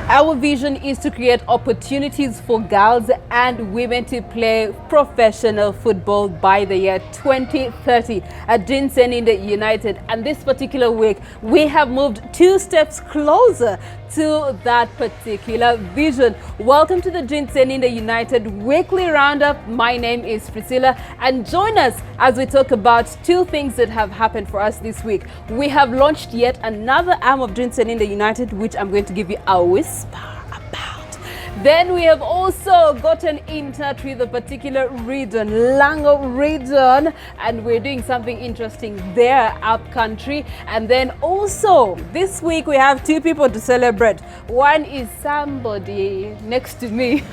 Our vision is to create opportunities for girls and women to play professional football by the year 2030 at Sseninde United. And this particular week, we have moved 2 steps closer to that particular vision. Welcome to the Sseninde United Weekly Roundup. My name is Priscilla, and join us as we talk about 2 things that have happened for us this week. We have launched yet another arm of Sseninde United, which I'm going to give you a whisper about. Then we have also gotten in touch with a particular region, Lango region, and we're doing something interesting there, up country. And then also this week we have 2 people to celebrate. One is somebody next to me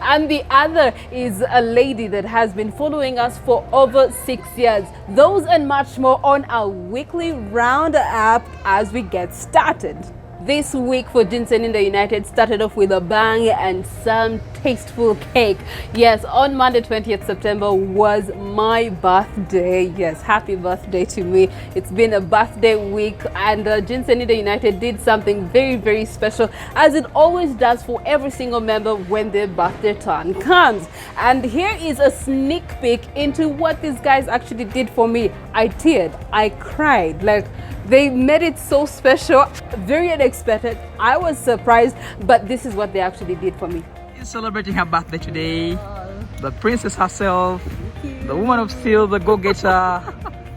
and the other is a lady that has been following us for over 6 years. Those and much more on our weekly roundup as we get started. This week for Sseninde United started off with a bang and some tasteful cake. Yes, on Monday 20th September was my birthday. Yes, happy birthday to me. It's been a birthday week, and Sseninde United did something very, very special, as it always does for every single member when their birthday turn comes. And here is a sneak peek into what these guys actually did for me. I teared, I cried, like they made it so special, very unexpected. I was surprised, but this is what they actually did for me. She's celebrating her birthday today. The princess herself, the woman of steel, the go-getter,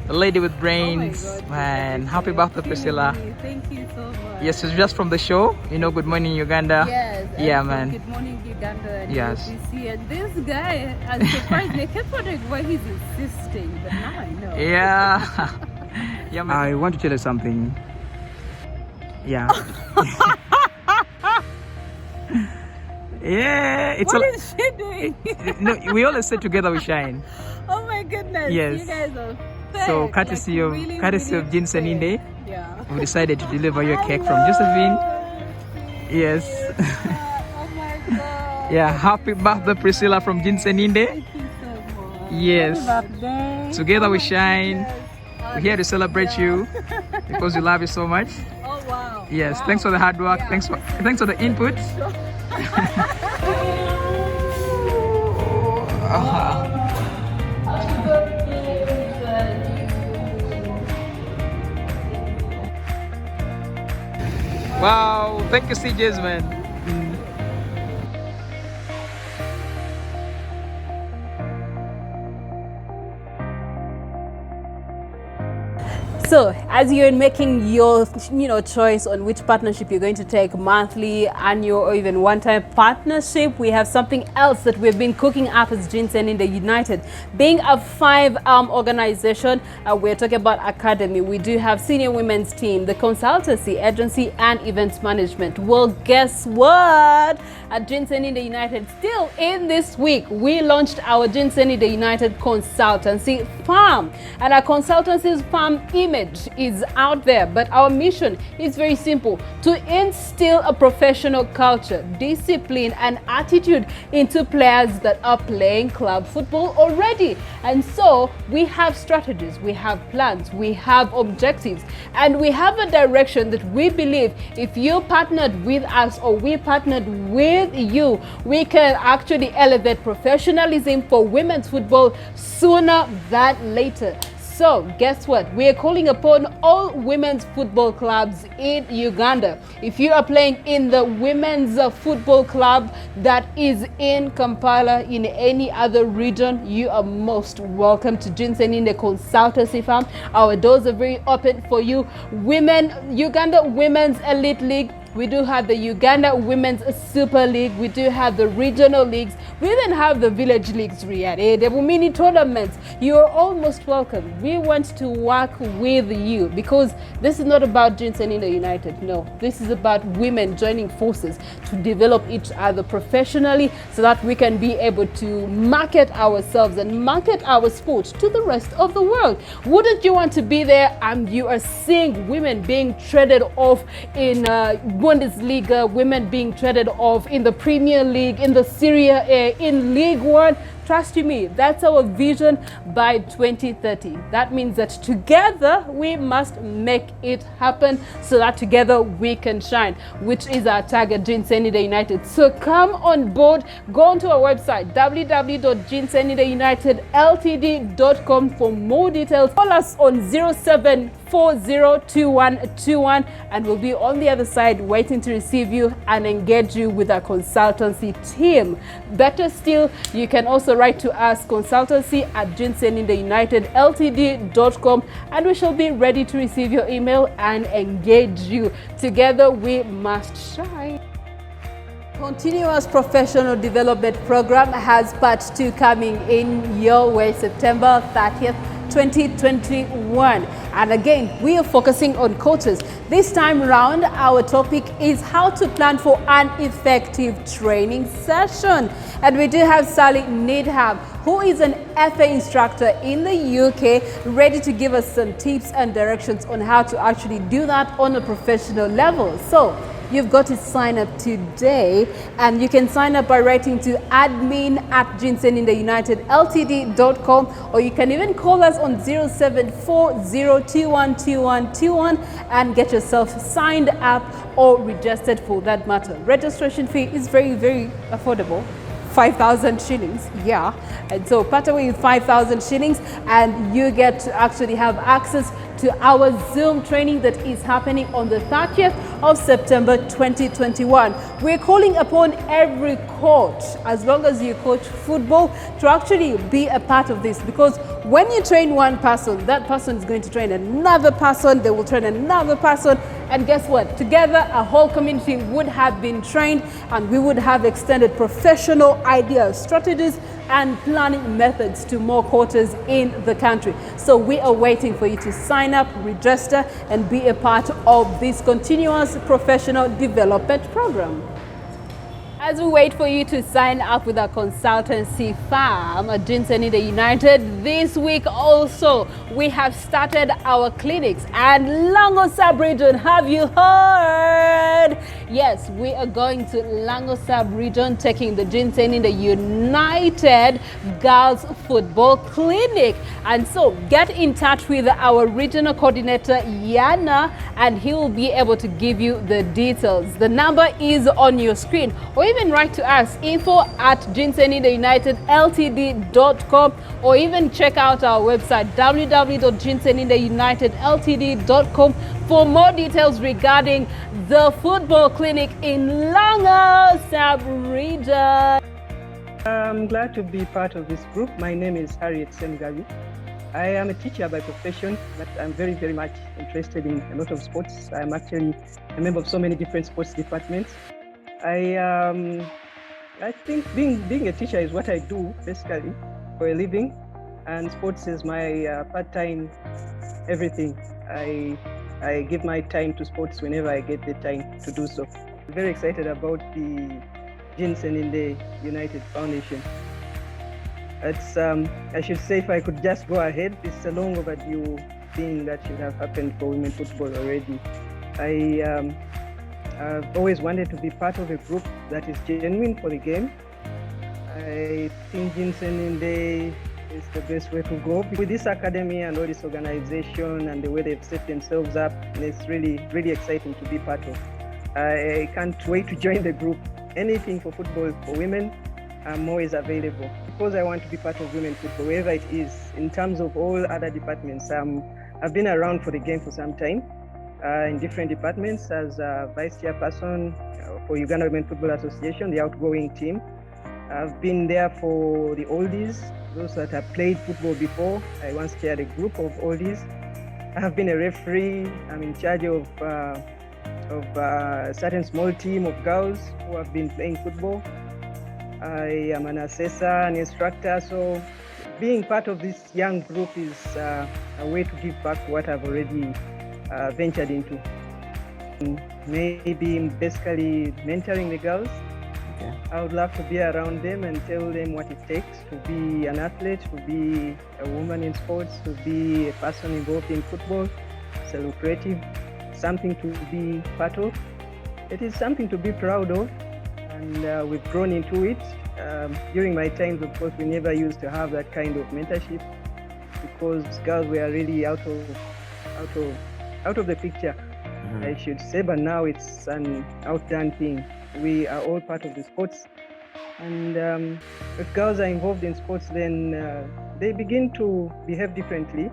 the lady with brains. Oh my God, man, happy birthday, Priscilla. Thank you so much. Yes, it's just from the show. You know, Good Morning Uganda. Yes. Yeah, man. Good Morning Uganda. And Yes. ABC. And this guy, I'm surprised. They kept wondering why he's insisting, but now I know. Yeah. Yeah, man. I want to tell you something. Yeah. Yeah, it's What is she doing? no, we always say together we shine. Oh my goodness. Yes. You guys are fake. So courtesy Like, of really, courtesy really of Sseninde, yeah. we decided to deliver you a cake from Josephine. Yes. Oh my God. Yeah, happy birthday, Priscilla, from Sseninde. Thank you so much. Yes. Happy birthday. Together we Oh my shine. goodness. We're here to celebrate you because we love you so much. Oh wow. Yes, Wow. thanks for the hard work. Yeah. Thanks for the input. Wow, thank you, CJ's man. So, as you're making your, choice on which partnership you're going to take, monthly, annual, or even one-time partnership, we have something else that we've been cooking up as Sseninde United. Being a 5-arm organization, we're talking about academy. We do have senior women's team, the consultancy agency, and events management. Well, guess what? At Sseninde United, still in this week, we launched our Sseninde United consultancy farm, and our consultancy's farm image is out there, but our mission is very simple: to instill a professional culture, discipline, and attitude into players that are playing club football already. And so we have strategies, we have plans, we have objectives, and we have a direction that we believe if you partnered with us or we partnered with you, we can actually elevate professionalism for women's football sooner than later. So guess what? We are calling upon all women's football clubs in Uganda. If you are playing in the women's football club that is in Kampala, in any other region, you are most welcome to Sseninde Consultancy Farm. Our doors are very open for you. Uganda Women's Elite League. We do have the Uganda Women's Super League. We do have the regional leagues. We even have the village leagues, Riyadh. The mini tournaments. You are almost welcome. We want to work with you because this is not about Sseninde United. No, this is about women joining forces to develop each other professionally so that we can be able to market ourselves and market our sport to the rest of the world. Wouldn't you want to be there? And you are seeing women being traded off in Bundesliga, women being traded off in the Premier League, in the Serie A, in League One. Trust you me, that's our vision by 2030. That means that together we must make it happen so that together we can shine, which is our target, Sseninde United. So come on board, go onto our website www.ssenindeuNitedLtd.com for more details. Call us on 07402121 and we'll be on the other side waiting to receive you and engage you with our consultancy team. Better still, you can also write to us, consultancy@ssenindeuNitedLtd.com, and we shall be ready to receive your email and engage you. Together we must shine. Continuous Professional Development Program has part 2 coming in your way, September 30th, 2021. And again, we are focusing on coaches. This time round, our topic is how to plan for an effective training session. And we do have Sally Needham, who is an FA instructor in the UK, ready to give us some tips and directions on how to actually do that on a professional level. So you've got to sign up today, and you can sign up by writing to admin@ssenindeuNitedLtd.com, or you can even call us on 0740212121 and get yourself signed up or registered for that matter. Registration fee is very, very affordable. 5,000 shillings, yeah. And so part away with 5,000 shillings and you get to actually have access to our Zoom training that is happening on the 30th of September 2021. We're calling upon every coach, as long as you coach football, to actually be a part of this, because when you train one person, that person is going to train another person, they will train another person, and guess what? Together, a whole community would have been trained and we would have extended professional ideas, strategies, and planning methods to more coaches in the country. So we are waiting for you to sign up, register, and be a part of this continuous professional development program. As we wait for you to sign up with our consultancy firm at Sseninde United, this week also we have started our clinics and Lango sub-region. Have you heard? Yes, we are going to Lango sub-region, taking the Sseninde United Girls Football Clinic. And so get in touch with our regional coordinator, Yana, and he will be able to give you the details. The number is on your screen, or even write to us, info@ssenindeuNitedLtd.com, or even check out our website www.ssenindeuNitedLtd.com for more details regarding the football clinic in Lango sub-region. I'm glad to be part of this group. My name is Harriet. I am a teacher by profession, but I'm very, very much interested in a lot of sports. I'm actually a member of so many different sports departments. I think being a teacher is what I do basically for a living, and sports is my part-time everything. I give my time to sports whenever I get the time to do so. I'm very excited about the Sseninde United Foundation. It's I should say, if I could just go ahead, it's a long overdue thing that should have happened for women football already. I've always wanted to be part of a group that is genuine for the game. I think Sseninde is the best way to go. With this academy and all this organization and the way they've set themselves up, it's really, really exciting to be part of. I can't wait to join the group. Anything for football for women, I'm always available, because I want to be part of women football, wherever it is. In terms of all other departments, I've been around for the game for some time, in different departments as vice chairperson for Uganda Women Football Association, the outgoing team. I've been there for the oldies, those that have played football before. I once chaired a group of oldies. I have been a referee. I'm in charge of a certain small team of girls who have been playing football. I am an assessor, an instructor, so being part of this young group is a way to give back what I've already ventured into. Maybe basically mentoring the girls. Okay. I would love to be around them and tell them what it takes to be an athlete, to be a woman in sports, to be a person involved in football. It's a lucrative, something to be part of. It is something to be proud of, and we've grown into it. During my times, of course, we never used to have that kind of mentorship because girls were really out of the picture, I should say. But now it's an outdone thing. We are all part of the sports, and if girls are involved in sports, then they begin to behave differently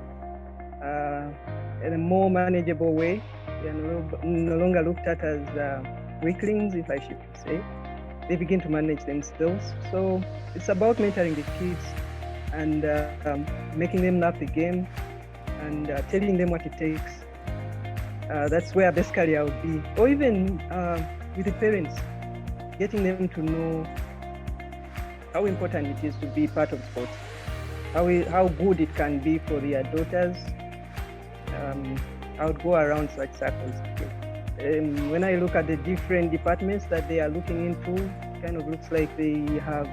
in a more manageable way. They are no longer looked at as weaklings, if I should say. They begin to manage themselves. So it's about mentoring the kids and making them love the game and telling them what it takes. That's where basically I would be. Or even with the parents, getting them to know how important it is to be part of sports, how good it can be for their daughters. I would go around such circles. When I look at the different departments that they are looking into, it kind of looks like they have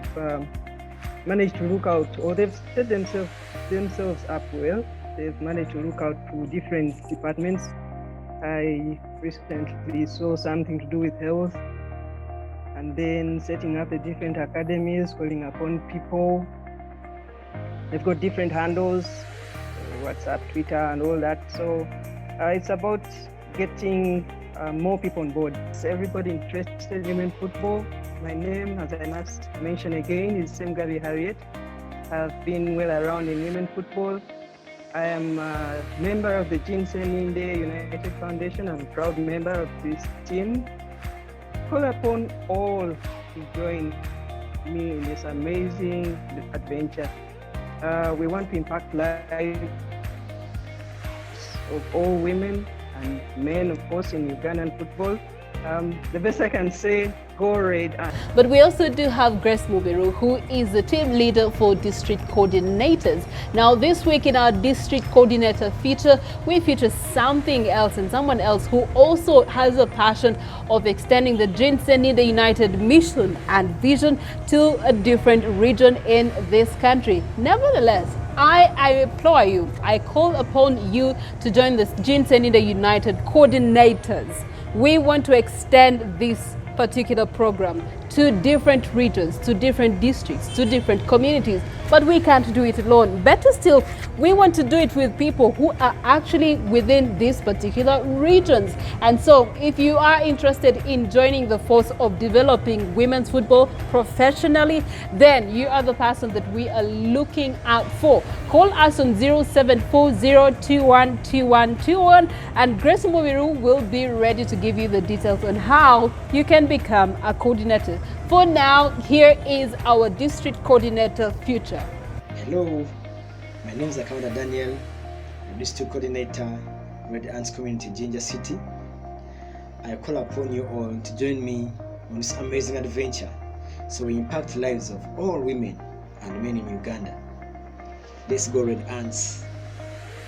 managed to look out, or they've set themselves up well. They've managed to look out to different departments. I recently saw something to do with health, and then setting up the different academies, calling upon people. They've got different handles, WhatsApp, Twitter, and all that. So it's about getting more people on board. So everybody interested in women football. My name, as I must mention again, is Harriet. I've been well around in women football. I am a member of the Sseninde United Foundation. I'm a proud member of this team. Call upon all to join me in this amazing adventure. We want to impact lives of all women and men, of course, in Ugandan football. The best I can say, go Red Ants. But we also do have Grace Mubiru, who is the team leader for district coordinators. Now, this week in our district coordinator feature, we feature something else and someone else who also has a passion of extending the Sseninde United mission and vision to a different region in this country. Nevertheless, I implore you, I call upon you to join the Sseninde United coordinators. We want to extend this particular program to different regions, to different districts, to different communities, but we can't do it alone. Better still, we want to do it with people who are actually within these particular regions. And so if you are interested in joining the force of developing women's football professionally, then you are the person that we are looking out for. Call us on 0740212121 and Grace Mubiru will be ready to give you the details on how you can become a coordinator. For now, here is our district coordinator future. Hello, my name is Akawada Daniel, I'm district coordinator, Red Ants Community, Jinja City. I call upon you all to join me on this amazing adventure so we impact lives of all women and men in Uganda. Let's go Red Ants.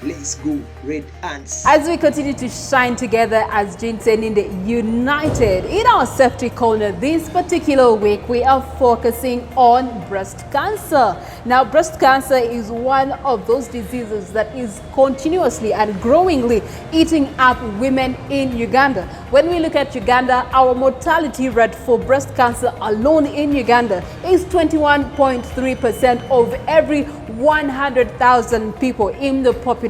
Let's go Red Ants. As we continue to shine together as Sseninde United, in our safety corner this particular week, we are focusing on breast cancer. Now, breast cancer is one of those diseases that is continuously and growingly eating up women in Uganda. When we look at Uganda, our mortality rate for breast cancer alone in Uganda is 21.3% of every 100,000 people in the population.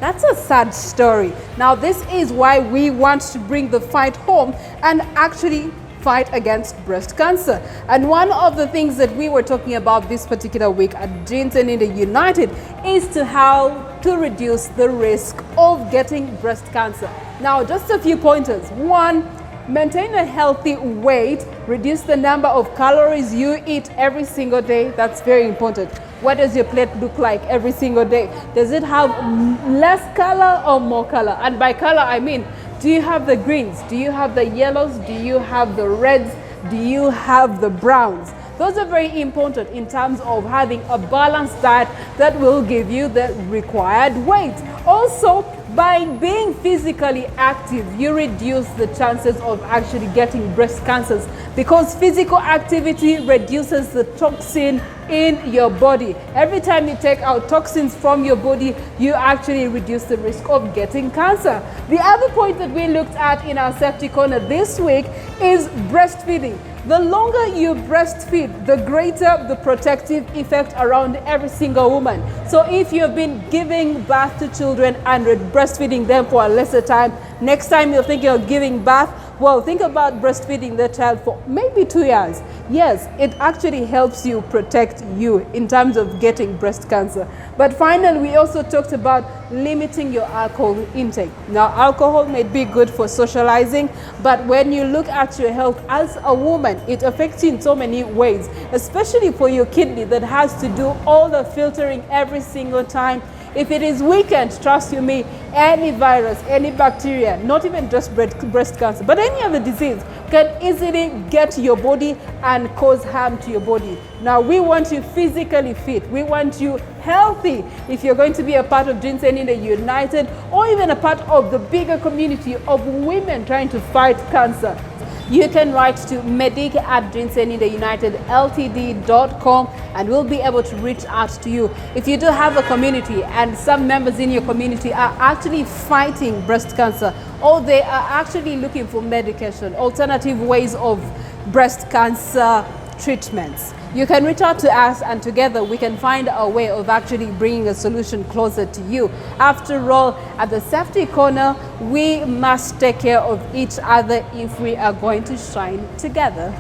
That's a sad story. Now, this is why we want to bring the fight home and actually fight against breast cancer. And one of the things that we were talking about this particular week at Sseninde United is to how to reduce the risk of getting breast cancer. Now, just a few pointers. One, maintain a healthy weight, reduce the number of calories you eat every single day. That's very important. What does your plate look like every single day? Does it have less color or more color? And by color, I mean, do you have the greens? Do you have the yellows? Do you have the reds? Do you have the browns? Those are very important in terms of having a balanced diet that will give you the required weight. Also, by being physically active, you reduce the chances of actually getting breast cancers because physical activity reduces the toxin in your body. Every time you take out toxins from your body, you actually reduce the risk of getting cancer. The other point that we looked at in our safety corner this week is breastfeeding. The longer you breastfeed, the greater the protective effect around every single woman. So if you've been giving birth to children and breastfeeding them for a lesser time, next time you're thinking of giving birth, well, think about breastfeeding the child for maybe 2 years. Yes, it actually helps you protect you in terms of getting breast cancer. But finally, we also talked about limiting your alcohol intake. Now, alcohol may be good for socializing, but when you look at your health as a woman, it affects you in so many ways, especially for your kidney that has to do all the filtering every single time. If it is weakened, trust you me, any virus, any bacteria, not even just breast cancer, but any other disease can easily get to your body and cause harm to your body. Now, we want you physically fit. We want you healthy. If you're going to be a part of Sseninde United or even a part of the bigger community of women trying to fight cancer, you can write to medic@SennindeUnitedLTD.com and we'll be able to reach out to you. If you do have a community and some members in your community are actually fighting breast cancer, or they are actually looking for medication, alternative ways of breast cancer treatments, you can reach out to us and together we can find a way of actually bringing a solution closer to you. After all, at the safety corner, we must take care of each other if we are going to shine together.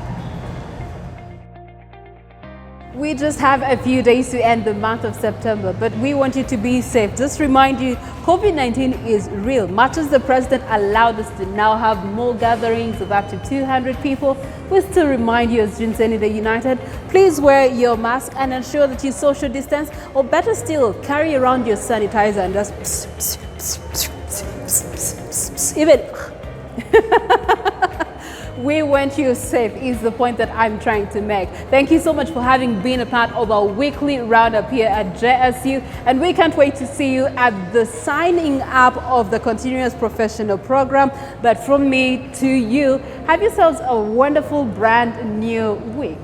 We just have a few days to end the month of September, but we want you to be safe. Just remind you, COVID-19 is real. Much as the president allowed us to now have more gatherings of up to 200 people, we still remind you as Sseninde United, please wear your mask and ensure that you social distance, or better still, carry around your sanitizer and just even we want you safe is the point that I'm trying to make. Thank you so much for having been a part of our weekly roundup here at JSU, and we can't wait to see you at the signing up of the continuous professional program. But from me to you, have yourselves a wonderful brand new week.